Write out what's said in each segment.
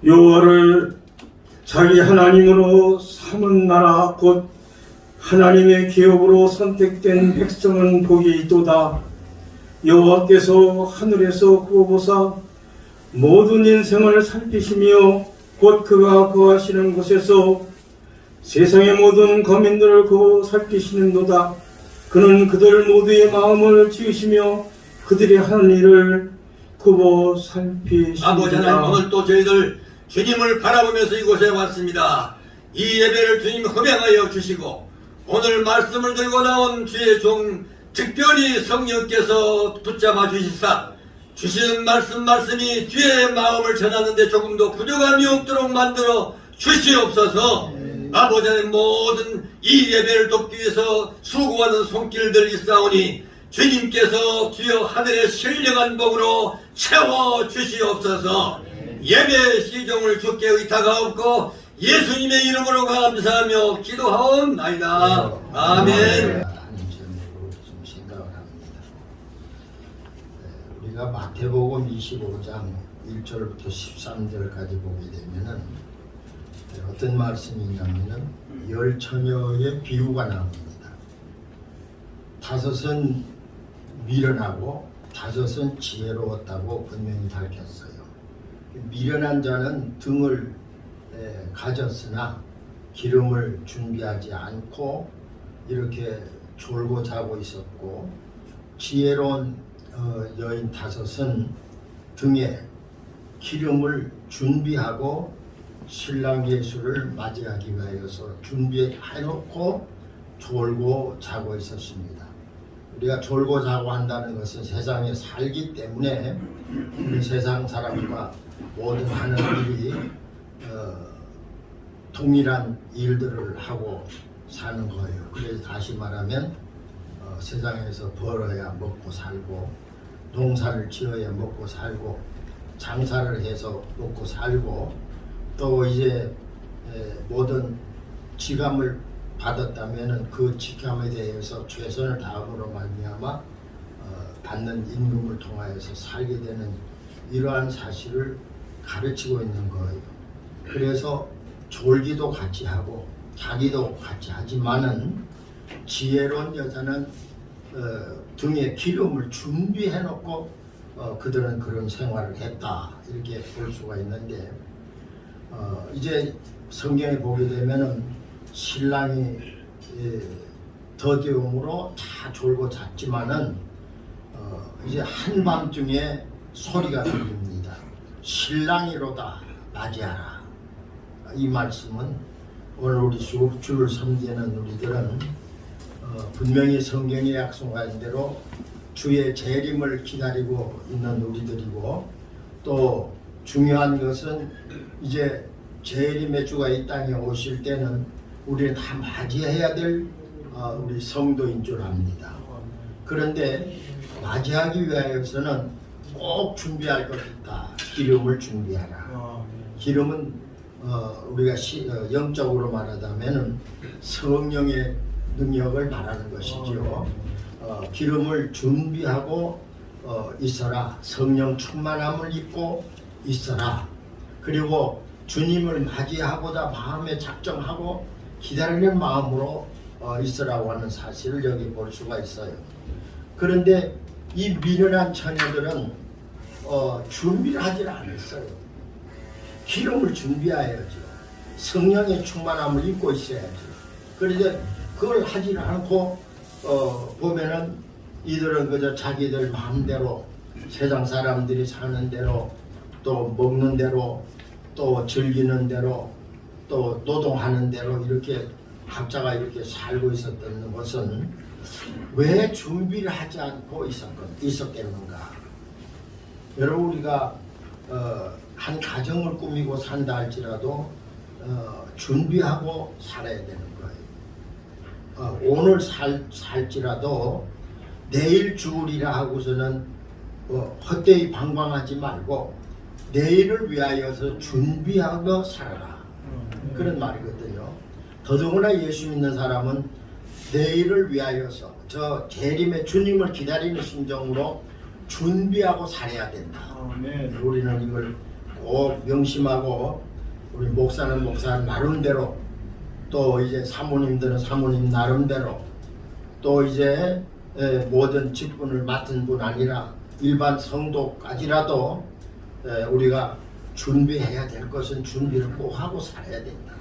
여호와를 자기 하나님으로 삼은 나라 곧 하나님의 기업으로 선택된 백성은 복이 있도다. 여호와께서 하늘에서 구워보사 모든 인생을 살피시며 곧 그가 거하시는 곳에서 세상의 모든 거민들을 고 살피시는도다. 그는 그들 모두의 마음을 지으시며 그들이 하는 일을 굽어 살피시니라. 아버지 하나님, 오늘 또 저희들 주님을 바라보면서 이곳에 왔습니다. 이 예배를 주님 흠양하여 주시고 오늘 말씀을 들고 나온 주의 종 특별히 성령께서 붙잡아 주시사 주시는 말씀이 주의 마음을 전하는데 조금도 부족함이 없도록 만들어 주시옵소서. 아버지 하나님, 모든 이 예배를 돕기 위해서 수고하는 손길들 있사오니 주님께서 주여 하늘의 신령한 복으로 채워 주시옵소서. 예배 시종을 주께 의탁하옵고 예수님의 이름으로 감사하며 기도하옵나이다. 아멘. 하는 제목으로 좀 생각을 합니다. 우리가 마태복음 25장 1절부터 13절까지 보게 되면은 어떤 말씀이 있냐면은 10처녀의 비유가 나옵니다. 5은 미련하고 5은 지혜로웠다고 분명히 밝혔어요. 미련한 자는 등을 가졌으나 기름을 준비하지 않고 이렇게 졸고 자고 있었고, 지혜로운 여인 5은 등에 기름을 준비하고 신랑 예수를 맞이하기 위하여서 준비해놓고 졸고 자고 있었습니다. 우리가 졸고 자고 한다는 것은 세상에 살기 때문에 우리 세상 사람과 모든 하는 일이 동일한 일들을 하고 사는 거예요. 그래서 다시 말하면 세상에서 벌어야 먹고 살고, 농사를 지어야 먹고 살고, 장사를 해서 먹고 살고, 또 이제 모든 직함을 받았다면 그 직함에 대해서 최선을 다함으로 말미암아 받는 임금을 통하여서 살게 되는 이러한 사실을 가르치고 있는 거예요. 그래서 졸기도 같이 하고 자기도 같이 하지만은 지혜로운 여자는 등에 기름을 준비해 놓고 그들은 그런 생활을 했다, 이렇게 볼 수가 있는데, 이제 성경에 보게 되면은 신랑이 더디움으로 다 졸고 잤지만은 이제 한밤중에 소리가 들립니다. 신랑이로다 맞이하라. 이 말씀은 오늘 우리 주를 섬기는 우리들은 분명히 성경에 약속한 대로 주의 재림을 기다리고 있는 우리들이고, 또 중요한 것은 이제 재림의 주가 이 땅에 오실 때는 우리는 다 맞이해야 될 우리 성도인 줄 압니다. 그런데 맞이하기 위하여서는 꼭 준비할 것이 있다. 기름을 준비하라. 기름은 우리가 영적으로 말하자면 성령의 능력을 말하는 것이죠. 기름을 준비하고 있어라. 성령 충만함을 입고 있어라. 그리고 주님을 맞이하고자 마음에 작정하고 기다리는 마음으로 있으라고 하는 사실을 여기 볼 수가 있어요. 그런데 이 미련한 처녀들은 준비를 하질 않았어요. 기름을 준비해야죠. 성령의 충만함을 입고 있어야죠. 그런데 그걸 하지 않고 보면은 이들은 그저 자기들 마음대로, 세상 사람들이 사는 대로, 또 먹는 대로, 또 즐기는 대로, 또 노동하는 대로 이렇게 각자가 이렇게 살고 있었던 것은 왜 준비를 하지 않고 있었겠는가? 여러분, 우리가 한 가정을 꾸미고 산다 할지라도 준비하고 살아야 되는 거예요. 오늘 살지라도 내일 죽으리라 하고서는 헛되이 방황하지 말고 내일을 위하여서 준비하고 살아라, 그런 말이거든요. 더더구나 예수 믿는 사람은 내일을 위하여서 저 재림의 주님을 기다리는 심정으로 준비하고 살아야 된다. 우리는 이걸 꼭 명심하고 우리 목사는 목사 나름대로 또 이제 사모님들은 사모님 나름대로 또 이제 모든 직분을 맡은 분 아니라 일반 성도까지라도 우리가 준비해야 될 것은 준비를 꼭 하고 살아야 된다.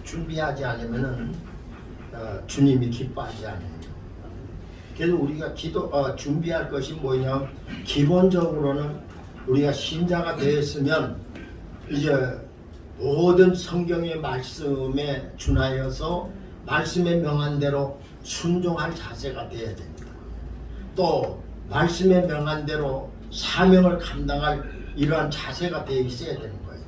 준비하지 않으면은 주님이 기뻐하지 않아요. 그래서 우리가 준비할 것이 뭐냐? 기본적으로는 우리가 신자가 되었으면 이제 모든 성경의 말씀에 준하여서 말씀에 명한 대로 순종할 자세가 되어야 됩니다. 또 말씀에 명한 대로 사명을 감당할 이러한 자세가 되어 있어야 되는 거예요.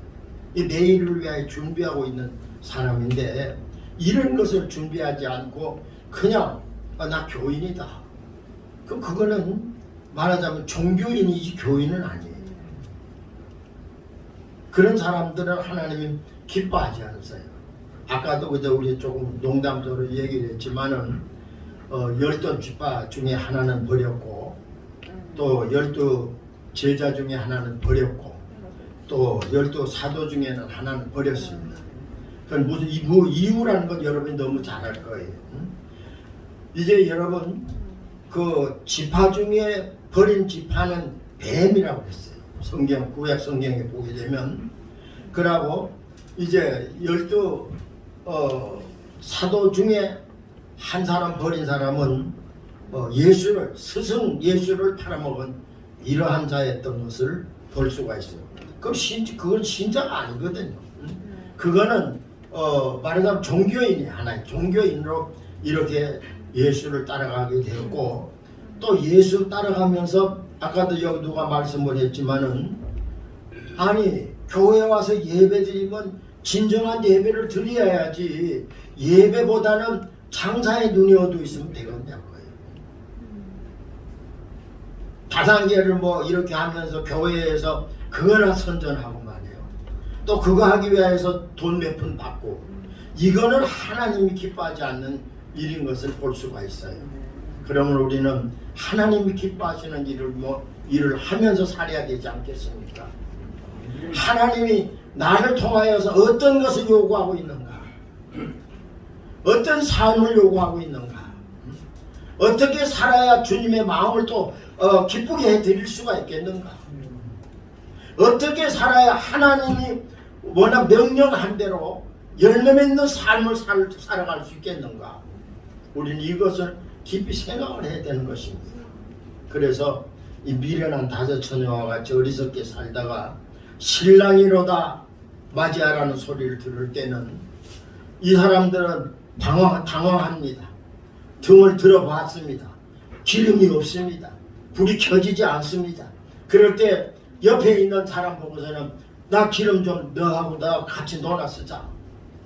이 내일을 위하여 준비하고 있는 사람인데 이런 것을 준비하지 않고 그냥 나 교인이다. 그거는 말하자면 종교인이지 교인은 아니에요. 그런 사람들은 하나님이 기뻐하지 않으세요. 아까도 그저 우리 조금 농담적으로 얘기를 했지만은 12지파 중에 하나는 버렸고 또 12 제자 중에 하나는 버렸고 또 12사도 중에는 하나는 버렸습니다. 그건 무슨 이유라는 건 여러분이 너무 잘 알 거예요. 이제 여러분 그 지파 중에 버린 지파는 뱀이라고 했어요. 성경 구약 성경에 보게 되면 그러고 이제 12 사도 중에 한 사람 버린 사람은 예수를 스승 예수를 팔아먹은 이러한 자였던 것을 볼 수가 있어요. 그건 신자가 아니거든요. 그거는 말하자면 종교인이 하나의 종교인으로 이렇게 예수를 따라가게 되었고 또 예수 따라가면서 아까도 여기 누가 말씀을 했지만은 아니 교회 와서 예배 드리면 진정한 예배를 드려야지 예배보다는 장사에 눈이 어두워 있으면 되겠냐고요. 다단계를 뭐 이렇게 하면서 교회에서 그거나 선전하고 말이에요. 또 그거 하기 위해서 돈 몇 푼 받고 이거는 하나님이 기뻐하지 않는 일인 것을 볼 수가 있어요. 그러면 우리는 하나님이 기뻐하시는 일을 하면서 살아야 되지 않겠습니까? 하나님이 나를 통하여서 어떤 것을 요구하고 있는가? 어떤 삶을 요구하고 있는가? 어떻게 살아야 주님의 마음을 또 기쁘게 해드릴 수가 있겠는가? 어떻게 살아야 하나님이 워낙 명령한 대로 열매 맺는 삶을 살아갈 수 있겠는가? 우리는 이것을 깊이 생각을 해야 되는 것입니다. 그래서 이 미련한 다섯 처녀와 같이 어리석게 살다가 신랑이로다 맞이하라는 소리를 들을 때는 이 사람들은 당황합니다. 등을 들어봤습니다. 기름이 없습니다. 불이 켜지지 않습니다. 그럴 때 옆에 있는 사람 보고서는 나 기름 좀 너하고 나 같이 놀아 쓰자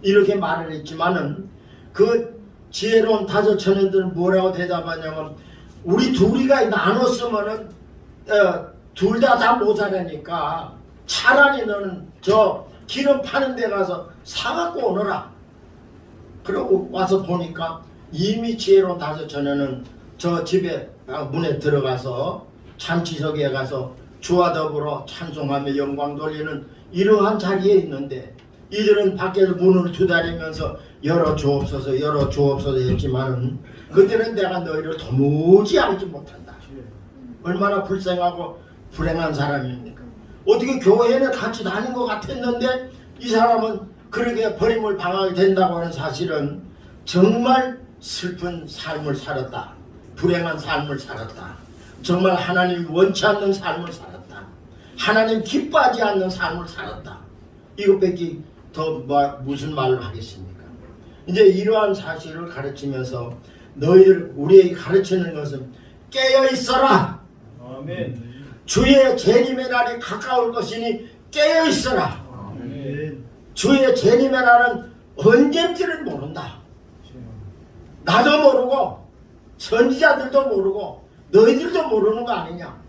이렇게 말을 했지만은 그 지혜로운 다섯 처녀들은 뭐라고 대답하냐면 우리 둘이가 나눴으면은 둘 다 모자라니까 차라리 너는 저 기름 파는 데 가서 사갖고 오너라. 그러고 와서 보니까 이미 지혜로운 다섯 처녀는 저 집에 문에 들어가서 잔치석에 가서 주와 더불어 찬송하며 영광 돌리는 이러한 자리에 있는데 이들은 밖에서 문을 두드리면서 열어 주옵소서 열어 주옵소서 했지만은 그때는 내가 너희를 도무지 알지 못한다. 얼마나 불쌍하고 불행한 사람입니까? 어떻게 교회는 같이 다닌 것 같았는데 이 사람은 그렇게 버림을 당하게 된다고 하는 사실은 정말 슬픈 삶을 살았다. 불행한 삶을 살았다. 정말 하나님 원치 않는 삶을 살았다. 하나님 기뻐하지 않는 삶을 살았다. 이것밖에 더 무슨 말을 하겠습니까? 이제 이러한 사실을 가르치면서 너희들 우리에게 가르치는 것은 깨어 있어라. 아멘. 주의 재림의 날이 가까울 것이니 깨어 있어라. 아멘. 주의 재림의 날은 언젠지를 모른다. 나도 모르고 선지자들도 모르고 너희들도 모르는 거 아니냐.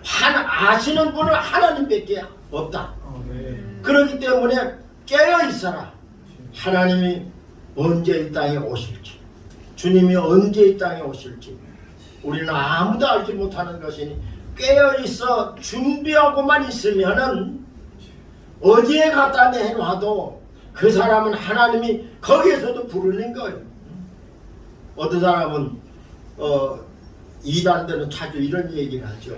아시는 분은 하나님밖에 없다. 아멘. 그렇기 때문에 깨어 있어라. 하나님이 언제 이 땅에 오실지 주님이 언제 이 땅에 오실지 우리는 아무도 알지 못하는 것이니 깨어 있어 준비하고만 있으면은 어디에 갖다 내놔도 그 사람은 하나님이 거기에서도 부르는 거예요. 어떤 사람은 이단들은 자주 이런 얘기를 하죠.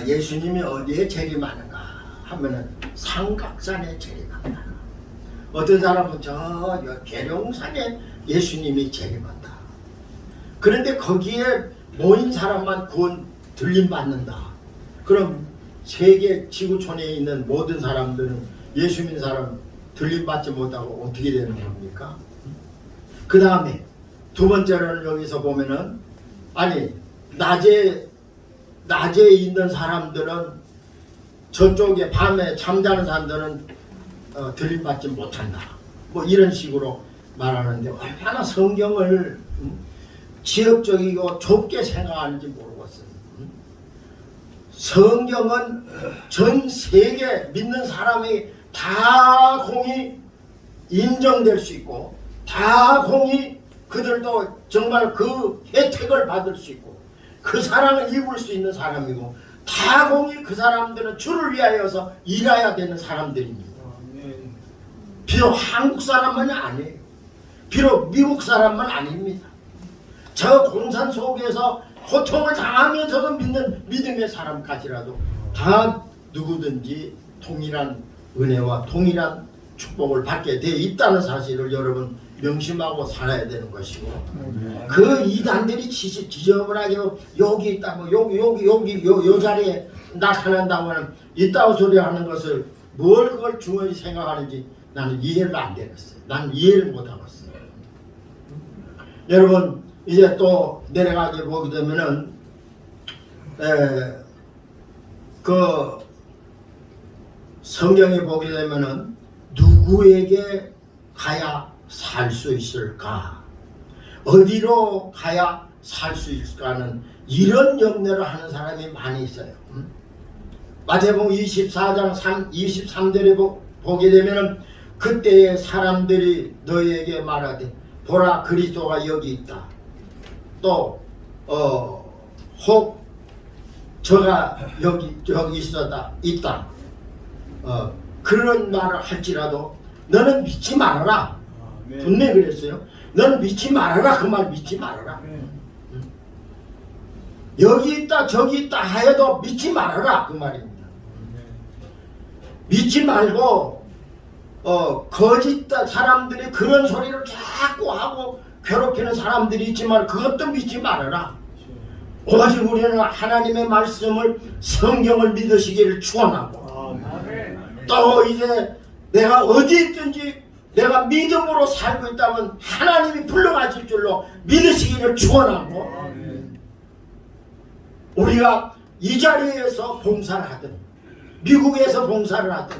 예수님이 어디에 재림하는가 하면은 삼각산에 재림한다. 어떤 사람은 저 계룡산에 예수님이 재림한다. 그런데 거기에 모인 사람만 구원 들림 받는다. 그럼 세계 지구촌에 있는 모든 사람들은 예수 믿는 사람 들림 받지 못하고 어떻게 되는 겁니까? 그 다음에 두 번째로는 여기서 보면은 아니 낮에 있는 사람들은 저쪽에 밤에 잠자는 사람들은 들림 받지 못한다. 뭐 이런 식으로 말하는데 얼마나 성경을 지역적이고 좁게 생각하는지 모르겠어요. 성경은 전 세계 믿는 사람이 다 공이 인정될 수 있고 다 공이 그들도 정말 그 혜택을 받을 수 있고 그 사랑을 입을 수 있는 사람이고 다 공이 그 사람들은 주를 위하여서 일해야 되는 사람들입니다. 아멘. 비록 한국 사람만이 아니에요. 비록 미국 사람만 아닙니다. 저 공산 속에서 고통을 당하면서도 믿는 믿음의 사람까지라도 다 누구든지 동일한 은혜와 동일한 축복을 받게 돼 있다는 사실을 여러분 명심하고 살아야 되는 것이고 그 이단들이 지저분하게 여기 있다고 여기 요 자리에 나타난다고 하는 이따구 소리 하는 것을 뭘 그걸 중요히 생각하는지 나는 이해를 안 되겠어요. 나는 이해를 못 하겠어요. 여러분 이제 또 내려가게 보게 되면은 그 성경에 보게 되면은 누구에게 가야 살 수 있을까? 어디로 가야 살 수 있을까는 이런 염려를 하는 사람이 많이 있어요. 마태복음 24장 23절에 보게 되면은 그때의 사람들이 너희에게 말하되 보라 그리스도가 여기 있다. 또 혹 저가 여기 있다. 그런 말을 할지라도 너는 믿지 말아라. 아멘. 분명히 그랬어요. 너는 믿지 말아라. 그 말 믿지 말아라. 여기 있다 저기 있다 하여도 믿지 말아라. 그 말입니다. 믿지 말고 거짓 사람들이 그런 소리를 자꾸 하고 괴롭히는 사람들이 있지만 그것도 믿지 말아라. 오직 우리는 하나님의 말씀을 성경을 믿으시기를 축원하고 또 이제 내가 어디 있든지 내가 믿음으로 살고 있다면 하나님이 불러가실 줄로 믿으시기를 축원하고 우리가 이 자리에서 봉사를 하든 미국에서 봉사를 하든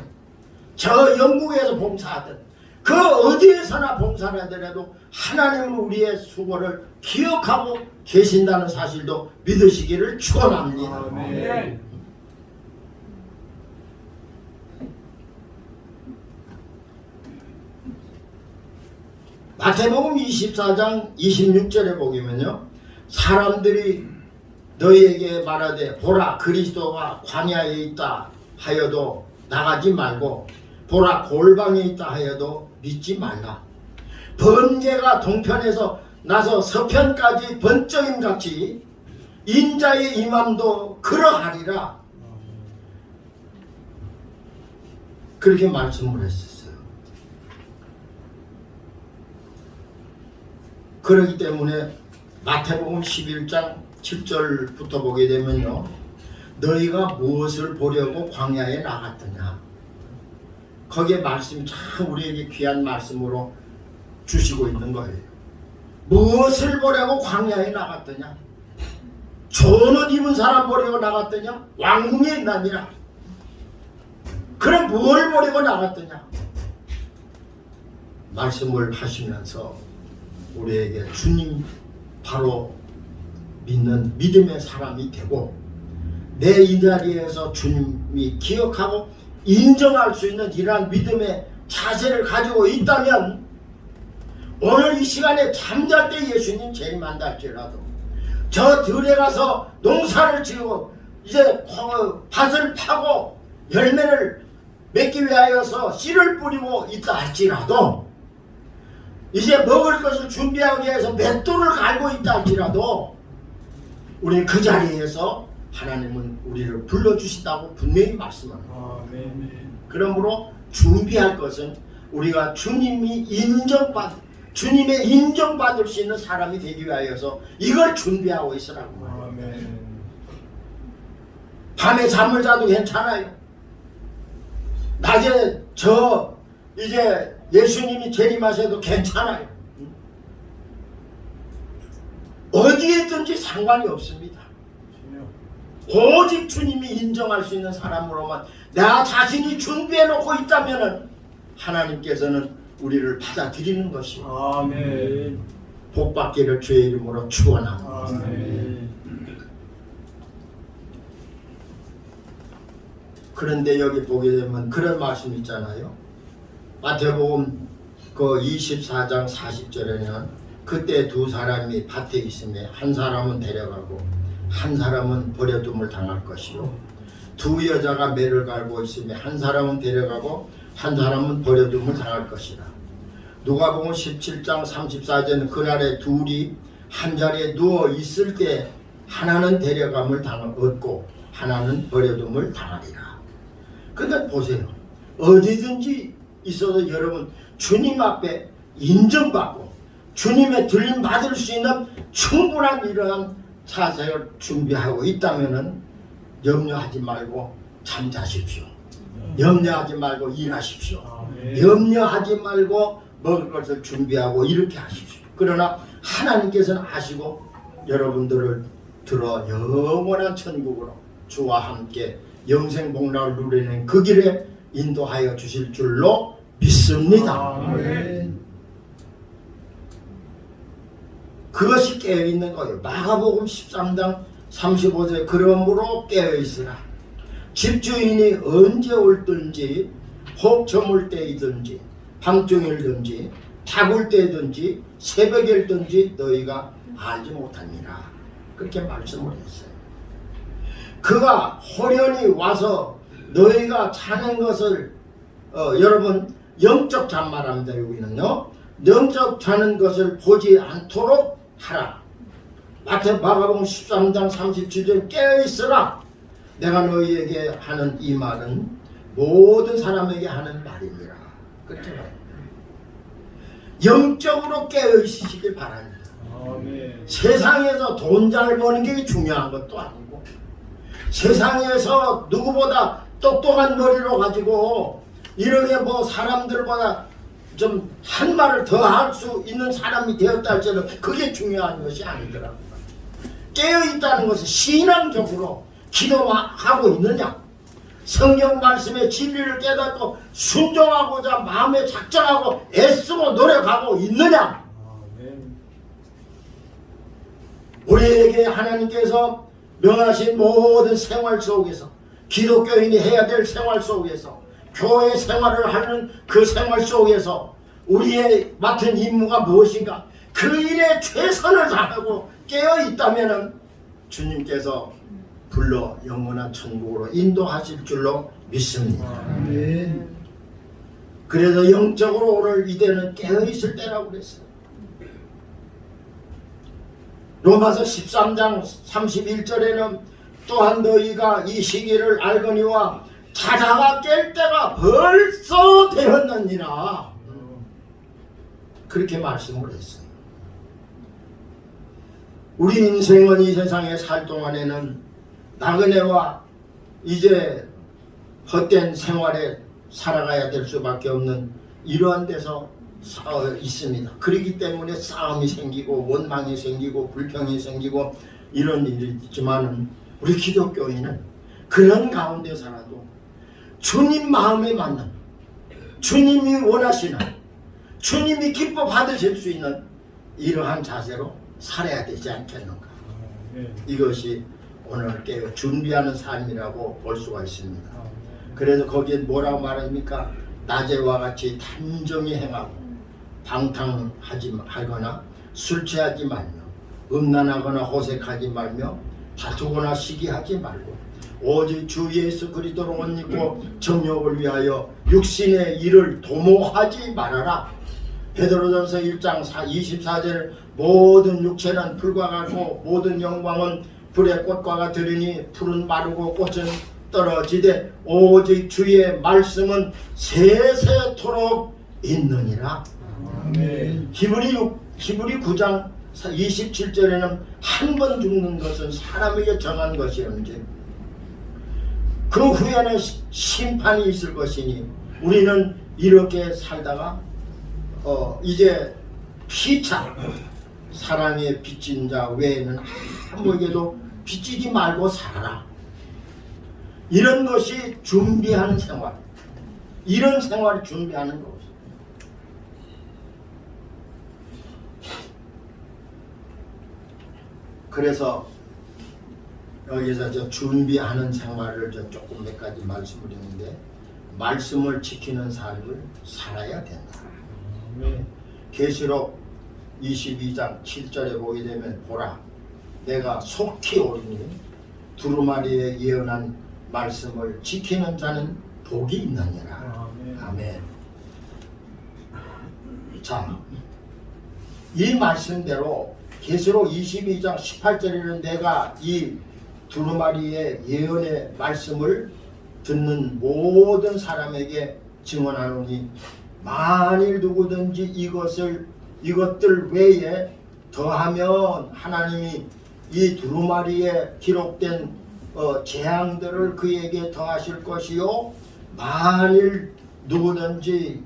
저 영국에서 봉사하든 그 어디에서나 봉사를 하더라도 하나님은 우리의 수고를 기억하고 계신다는 사실도 믿으시기를 축원합니다. 아멘. 마태복음 24장 26절에 보면요 사람들이 너희에게 말하되 보라 그리스도가 광야에 있다 하여도 나가지 말고 보라 골방에 있다 하여도 믿지 말라. 번개가 동편에서 나서 서편까지 번쩍임같이 인자의 임함도 그러하리라. 그렇게 말씀을 했었어요. 그렇기 때문에 마태복음 11장 7절부터 보게 되면요 너희가 무엇을 보려고 광야에 나갔더냐. 거기에 말씀이 참 우리에게 귀한 말씀으로 주시고 있는 거예요. 무엇을 보려고 광야에 나갔더냐. 좋은 옷 입은 사람 보려고 나갔더냐. 왕궁에 있나니라. 그럼 뭘 보려고 나갔더냐. 말씀을 하시면서 우리에게 주님 바로 믿는 믿음의 사람이 되고 내 이 자리에서 주님이 기억하고 인정할 수 있는 이러한 믿음의 자세를 가지고 있다면 오늘 이 시간에 잠잘 때 예수님 재림한다 할지라도 저 들에 가서 농사를 지고 이제 밭을 파고 열매를 맺기 위하여서 씨를 뿌리고 있다 할지라도 이제 먹을 것을 준비하기 위해서 맷돌을 갈고 있다 할지라도 우리는 그 자리에서 하나님은 우리를 불러주신다고 분명히 말씀합니다. 아멘. 그러므로 준비할 것은 우리가 주님의 인정받을 수 있는 사람이 되기 위하여서 이걸 준비하고 있으라고 말해요. 아멘. 밤에 잠을 자도 괜찮아요. 낮에 이제 예수님이 재림하셔도 괜찮아요. 어디에든지 상관이 없습니다. 오직 주님이 인정할 수 있는 사람으로만 나 자신이 준비해 놓고 있다면 하나님께서는 우리를 받아들이는 것이요 아멘. 복받기를 주의 이름으로 축원합니다. 아멘. 그런데 여기 보게 되면 그런 말씀이 있잖아요. 마태복음 그 24장 40절에는 그때 두 사람이 밭에 있으며 한 사람은 데려가고 한 사람은 버려둠을 당할 것이요 두 여자가 매를 갈고 있으며 한 사람은 데려가고 한 사람은 버려둠을 당할 것이라. 누가복음 17장 34절은 그날에 둘이 한 자리에 누워 있을 때 하나는 데려감을 얻고 하나는 버려둠을 당하리라. 그러니까 보세요. 어디든지 있어도 여러분 주님 앞에 인정받고 주님의 들림 받을 수 있는 충분한 이러한 자세를 준비하고 있다면은 염려하지 말고 잠자십시오. 염려하지 말고 일하십시오. 아멘. 염려하지 말고 먹을 것을 준비하고 이렇게 하십시오. 그러나 하나님께서는 아시고 여러분들을 들어 영원한 천국으로 주와 함께 영생복락을 누리는 그 길에 인도하여 주실 줄로 믿습니다. 아멘. 그것이 깨어있는 거예요. 마가복음 13장 35절 그러므로 깨어있으라. 집주인이 언제 올든지 혹 저물 때이든지 밤중일든지 닭울 때든지 새벽일든지 너희가 알지 못하니라. 그렇게 말씀을 했어요. 그가 호련히 와서 너희가 자는 것을 여러분 영적 잠 말합니다. 여기는요. 영적 자는 것을 보지 않도록 하라. 마가복음 13장 37절 깨어있으라. 내가 너희에게 하는 이 말은 모든 사람에게 하는 말이니라. 그렇게 말합니다. 영적으로 깨어있으시길 바랍니다. 아멘. 세상에서 돈 잘 버는 게 중요한 것도 아니고 세상에서 누구보다 똑똑한 머리로 가지고 이렇게 뭐 사람들보다 좀 한 말을 더 할 수 있는 사람이 되었다 할지는 그게 중요한 것이 아니더라고요. 깨어있다는 것은 신앙적으로 기도하고 있느냐, 성경 말씀의 진리를 깨닫고 순종하고자 마음에 작정하고 애쓰고 노력하고 있느냐. 아멘. 우리에게 하나님께서 명하신 모든 생활 속에서 기독교인이 해야 될 생활 속에서 교회 생활을 하는 그 생활 속에서 우리의 맡은 임무가 무엇인가, 그 일에 최선을 다하고 깨어있다면 주님께서 불러 영원한 천국으로 인도하실 줄로 믿습니다. 아멘. 그래서 영적으로 오늘 이때는 깨어있을 때라고 그랬어요. 로마서 13장 31절에는 또한 너희가 이 시기를 알거니와 자다가 깰 때가 벌써 되었느니라. 그렇게 말씀을 했어요. 우리 인생은 이 세상에 살 동안에는 나그네와 이제 헛된 생활에 살아가야 될 수밖에 없는 이러한 데서 있습니다. 그렇기 때문에 싸움이 생기고 원망이 생기고 불평이 생기고 이런 일이 있지만 우리 기독교인은 그런 가운데 살아도 주님 마음에 맞는, 주님이 원하시는, 주님이 기뻐 받으실 수 있는 이러한 자세로 살아야 되지 않겠는가. 아멘. 이것이 오늘 깨어 준비하는 삶이라고 볼 수가 있습니다. 아멘. 그래서 거기에 뭐라고 말합니까? 낮에와 같이 단정히 행하고 방탕하거나 술 취하지 말며 음란하거나 호색하지 말며 다투거나 시기하지 말고 오직 주 예수 그리스도로 옷 입고 정욕을 위하여 육신의 일을 도모하지 말아라. 베드로전서 1장 24절 모든 육체는 불과 같고 모든 영광은 불의 꽃과 같으리니 풀은 마르고 꽃은 떨어지되 오직 주의 말씀은 세세토록 있느니라. 아멘. 히브리 9장 27절에는 한 번 죽는 것은 사람에게 정한 것이었는지 그 후에는 심판이 있을 것이니 우리는 이렇게 살다가 이제 피차 사랑에 빚진 자 외에는 아무에게도 빚지지 말고 살아라. 이런 것이 준비하는 생활, 이런 생활을 준비하는 것이죠. 그래서 여기서 저 준비하는 생활을 저 조금 몇 가지 말씀을 했는데 말씀을 지키는 삶을 살아야 된다. 아멘. 계시록 22장 7절에 보게 되면 보라 내가 속히 오리니 두루마리에 예언한 말씀을 지키는 자는 복이 있느니라. 아멘. 아멘. 자, 이 말씀대로 계시록 22장 18절에는 내가 이 두루마리의 예언의 말씀을 듣는 모든 사람에게 증언하노니 만일 누구든지 이것들 외에 더하면 하나님이 이 두루마리에 기록된 재앙들을 그에게 더하실 것이요 만일 누구든지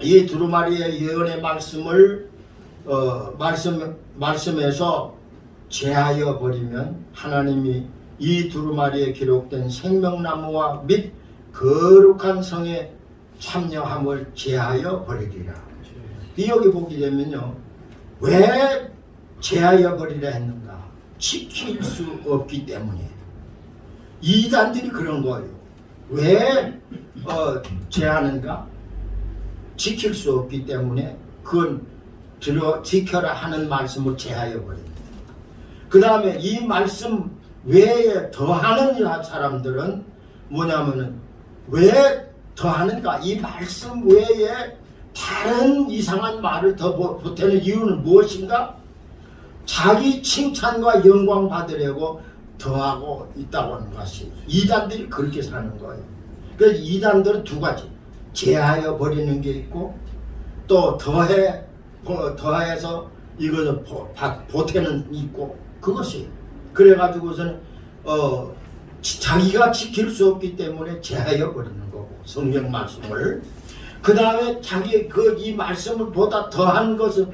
이 두루마리의 예언의 말씀을 말씀에서 제하여 버리면 하나님이 이 두루마리에 기록된 생명나무와 및 거룩한 성에 참여함을 제하여 버리리라. 여기 보게 되면요, 왜 제하여 버리라 했는가? 지킬 수 없기 때문에. 이단들이 그런 거예요. 왜 제하는가? 지킬 수 없기 때문에 그건 지켜라 하는 말씀을 제하여 버립니다. 그 다음에 이 말씀 외에 더하는 사람들은 뭐냐면은 왜 더하는가? 이 말씀 외에 다른 이상한 말을 더 보태는 이유는 무엇인가? 자기 칭찬과 영광 받으려고 더하고 있다고 하는 것이 이단들이 그렇게 사는 거예요. 그래서 이단들은 두 가지, 제하여 버리는 게 있고 또 더해서 이것을 보태는 있고 그것이 그래가지고서는 자기가 지킬 수 없기 때문에 제하여 버리는 거고 성경 말씀을 그 다음에 자기 이 말씀을 보다 더한 것은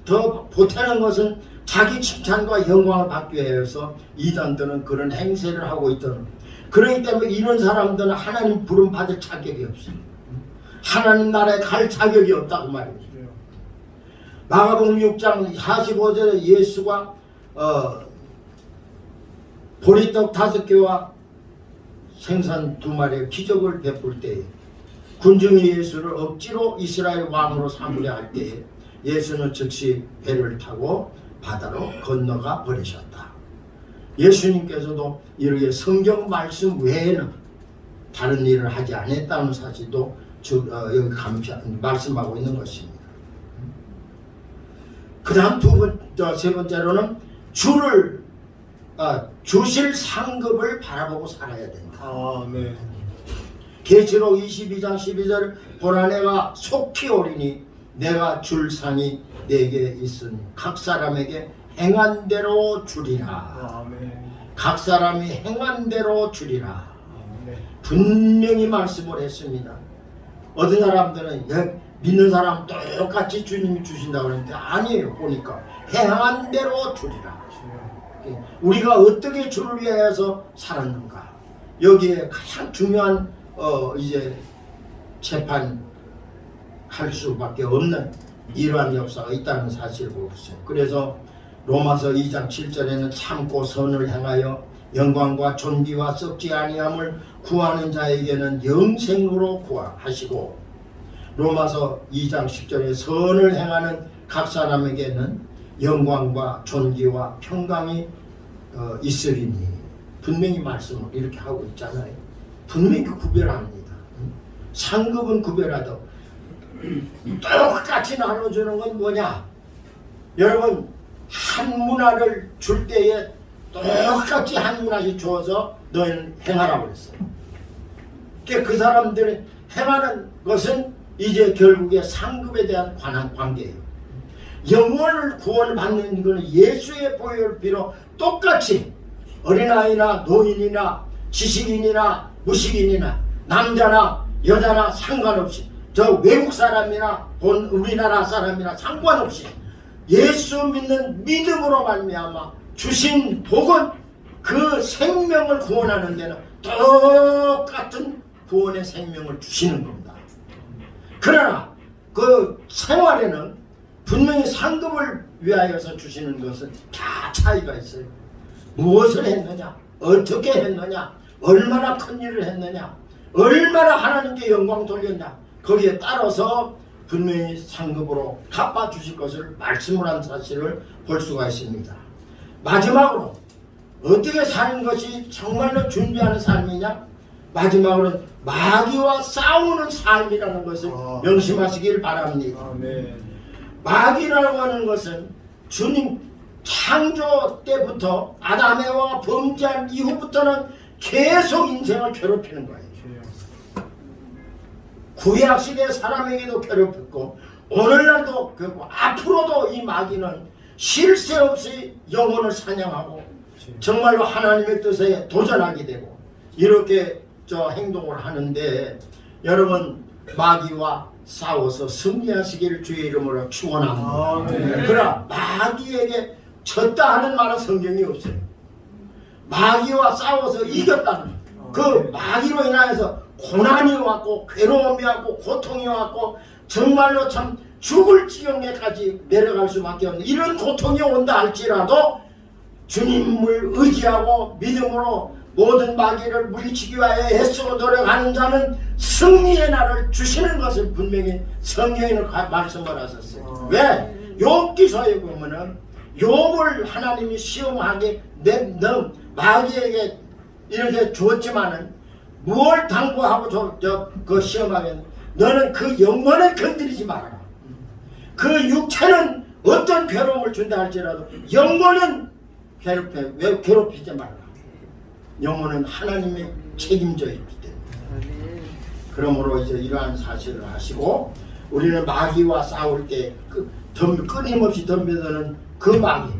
더 보태는 것은 자기 칭찬과 영광을 받기 위해서 이단들은 그런 행세를 하고 있던 그렇기 때문에 이런 사람들은 하나님 부름 받을 자격이 없어요. 하나님 나라에 갈 자격이 없다고 말입니다. 마가복음 6장 45절에 예수가 보리떡 5개와 생선 2마리의 기적을 베풀 때에 군중이 예수를 억지로 이스라엘 왕으로 삼으려 할 때에 예수는 즉시 배를 타고 바다로 건너가 버리셨다. 예수님께서도 이렇게 성경 말씀 외에는 다른 일을 하지 않았다는 사실도 여기 말씀하고 있는 것입니다. 그 다음 세 번째로는 주실 상급을 바라보고 살아야 된다. 아멘. 계시록 22장 12절 보라 내가 속히 오리니 내가 줄 상이 내게 있으니 각 사람에게 행한 대로 주리라. 아멘. 각 사람이 행한 대로 주리라. 아멘. 분명히 말씀을 했습니다. 어떤 사람들은 믿는 사람 똑같이 주님이 주신다고 그러는데 아니에요. 보니까 행한 대로 주리라. 우리가 어떻게 주를 위해서 살았는가 여기에 가장 중요한 이제 재판할 수밖에 없는 이러한 역사가 있다는 사실을 보고 있어요. 그래서 로마서 2장 7절에는 참고 선을 행하여 영광과 존귀와 썩지 아니함을 구하는 자에게는 영생으로 구하시고 로마서 2장 10절에 선을 행하는 각 사람에게는 영광과 존귀와 평강이 있으리니 분명히 말씀을 이렇게 하고 있잖아요. 분명히 구별합니다. 상급은 구별하도 똑같이 나눠주는 건 뭐냐? 여러분, 한 문화를 줄 때에 똑같이 한 문화씩 주어서 너희는 행하라고 그랬어요. 그러니까 그 사람들이 행하는 것은 이제 결국에 상급에 대한 관계예요. 영혼을 구원받는 것은 예수의 보혈을 빌어 똑같이 어린아이나 노인이나 지식인이나 무식인이나 남자나 여자나 상관없이 저 외국 사람이나 본 우리나라 사람이나 상관없이 예수 믿는 믿음으로 말미암아 주신 복은 그 생명을 구원하는 데는 똑같은 구원의 생명을 주시는 겁니다. 그러나 그 생활에는 분명히 상급을 위하여서 주시는 것은 다 차이가 있어요. 무엇을 했느냐, 어떻게 했느냐, 얼마나 큰 일을 했느냐, 얼마나 하나님께 영광 돌렸냐, 거기에 따라서 분명히 상급으로 갚아주실 것을 말씀을 한 사실을 볼 수가 있습니다. 마지막으로 어떻게 사는 것이 정말로 준비하는 삶이냐? 마지막으로는 마귀와 싸우는 삶이라는 것을 명심하시길 바랍니다. 아멘. 마귀라고 하는 것은 주님 창조 때부터 아담 에와가 범죄한 이후부터는 계속 인생을 괴롭히는 거예요. 구약 시대 사람에게도 괴롭혔고 오늘날도 그렇고 앞으로도 이 마귀는 쉴 새 없이 영혼을 사냥하고 정말로 하나님의 뜻에 도전하게 되고 이렇게 행동을 하는데 여러분 마귀와 싸워서 승리하시기를 주의 이름으로 축원합니다. 그러나 마귀에게 졌다 하는 말은 성경이 없어요. 마귀와 싸워서 이겼다는 그 마귀로 인하여서 고난이 왔고 괴로움이 왔고 고통이 왔고 정말로 참 죽을 지경에까지 내려갈 수밖에 없는 이런 고통이 온다 할지라도 주님을 의지하고 믿음으로 모든 마귀를 물리치기 위하여 애쓰고 노력하는 자는 승리의 날을 주시는 것을 분명히 성경에는 말씀을 하셨어요. 왜? 욥기서에 보면은 욥을 하나님이 시험하게 마귀에게 이렇게 줬지만은 무엇 당부하고 그 시험하면 너는 그 영혼을 건드리지 말아라. 그 육체는 어떤 괴로움을 준다 할지라도 영혼은 괴롭히지 말아라. 영혼은 하나님의 책임져 있기 때문에. 그러므로 이제 이러한 사실을 하시고 우리는 마귀와 싸울 때 끊임없이 덤벼드는 그 마귀,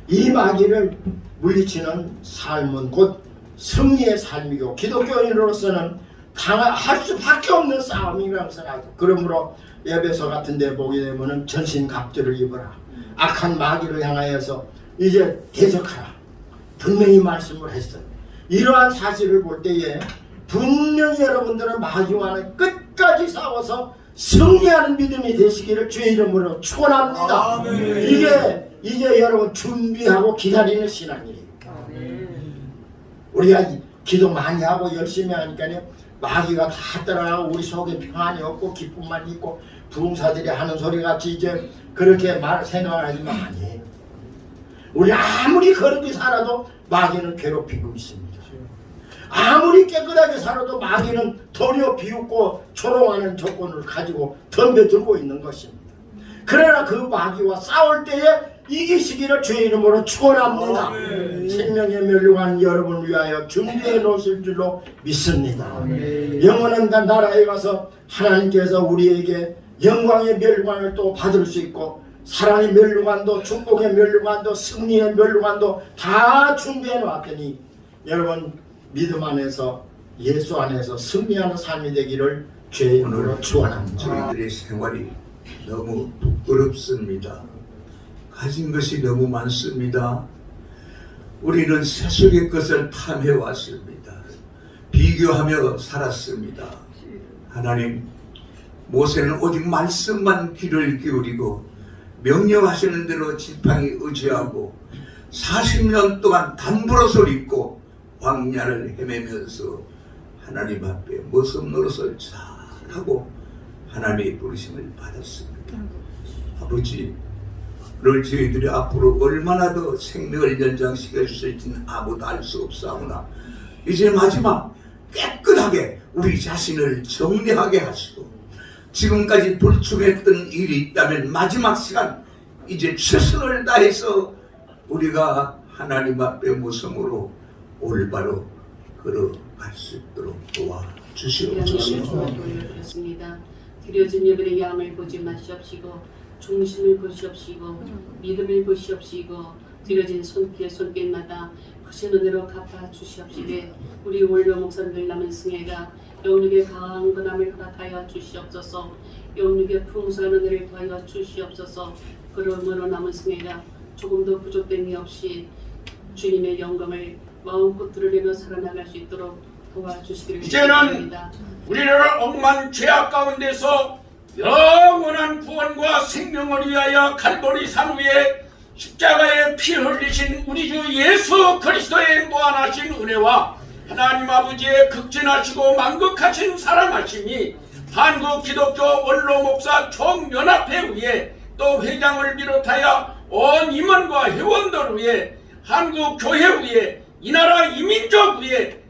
이 마귀를 물리치는 삶은 곧 승리의 삶이고 기독교인으로서는 할 수밖에 없는 싸움이라고 생각하고 그러므로 에베소 같은 데 보게 되면 전신갑주를 입어라. 악한 마귀를 향하여서 이제 대적하라. 분명히 말씀을 했어요. 이러한 사실을 볼 때에 분명히 여러분들은 마귀와는 끝까지 싸워서 승리하는 믿음이 되시기를 주의 이름으로 축원합니다. 이게 여러분 준비하고 기다리는 신앙이에요. 우리가 기도 많이 하고 열심히 하니까요 마귀가 다 따라가고 우리 속에 평안이 없고 기쁨만 있고 부흥사들이 하는 소리같이 이제 그렇게 생각을 하지만 아니에요. 우리 아무리 거룩히 살아도 마귀는 괴롭히고 있습니다. 아무리 깨끗하게 살아도 마귀는 도리어 비웃고 조롱하는 조건을 가지고 덤벼들고 있는 것입니다. 그러나 그 마귀와 싸울 때에 이기시기를 주의 이름으로 축원합니다. 생명의 멸류관 여러분을 위하여 준비해 놓으실 줄로 믿습니다. 영원한 나라에 가서 하나님께서 우리에게 영광의 멸류관을 또 받을 수 있고 사랑의 멸류관도 축복의 멸류관도 승리의 멸류관도 다 준비해 놓았더니 여러분 믿음 안에서 예수 안에서 승리하는 삶이 되기를 주의 이름으로 축원합니다. 저희들의 생활이 너무 부끄럽습니다. 가진 것이 너무 많습니다. 우리는 세속의 것을 탐해왔습니다. 비교하며 살았습니다. 하나님, 모세는 오직 말씀만 귀를 기울이고 명령하시는 대로 지팡이 의지하고 40년 동안 단부릇을 입고 광야를 헤매면서 하나님 앞에 모습 노릇을 잘하고 하나님의 부르심을 받았습니다. 아버지, 저희들이 앞으로 얼마나 더 생명을 연장시켜 주실지는 아무도 알 수 없사오나 이제 마지막 깨끗하게 우리 자신을 정리하게 하시고 지금까지 불충했던 일이 있다면 마지막 시간 이제 최선을 다해서 우리가 하나님 앞에 모성으로 올바로 걸어갈 수 있도록 도와주시옵소서. 그렇습니다. 드려진 예배의 양을 보지 마시옵시고 중심을 보시옵시고 믿음을 보시옵시고 드려진 손길마다 크신 은혜로 갚아 주시옵시되 우리 원료 목사님들 남은 승혜가 영육의 강한 권함을 허락하여 주시옵소서. 영육의 풍성한 은혜를 더하여 주시옵소서. 그러므로 남은 승혜가 조금도 부족됨이 없이 주님의 영광을 마음껏 드러내며 살아나갈 수 있도록 도와주시기를 이제는 바랍니다. 우리를 억만 죄악 가운데서 영원한 구원과 생명을 위하여 갈보리 산 위에 십자가에 피 흘리신 우리 주 예수 그리스도의 무한하신 은혜와 하나님 아버지의 극진하시고 만극하신 사랑하심이 한국 기독교 원로 목사 총연합회 위에 또 회장을 비롯하여 온 임원과 회원들 위에 한국 교회 위에 이 나라 이민족 위에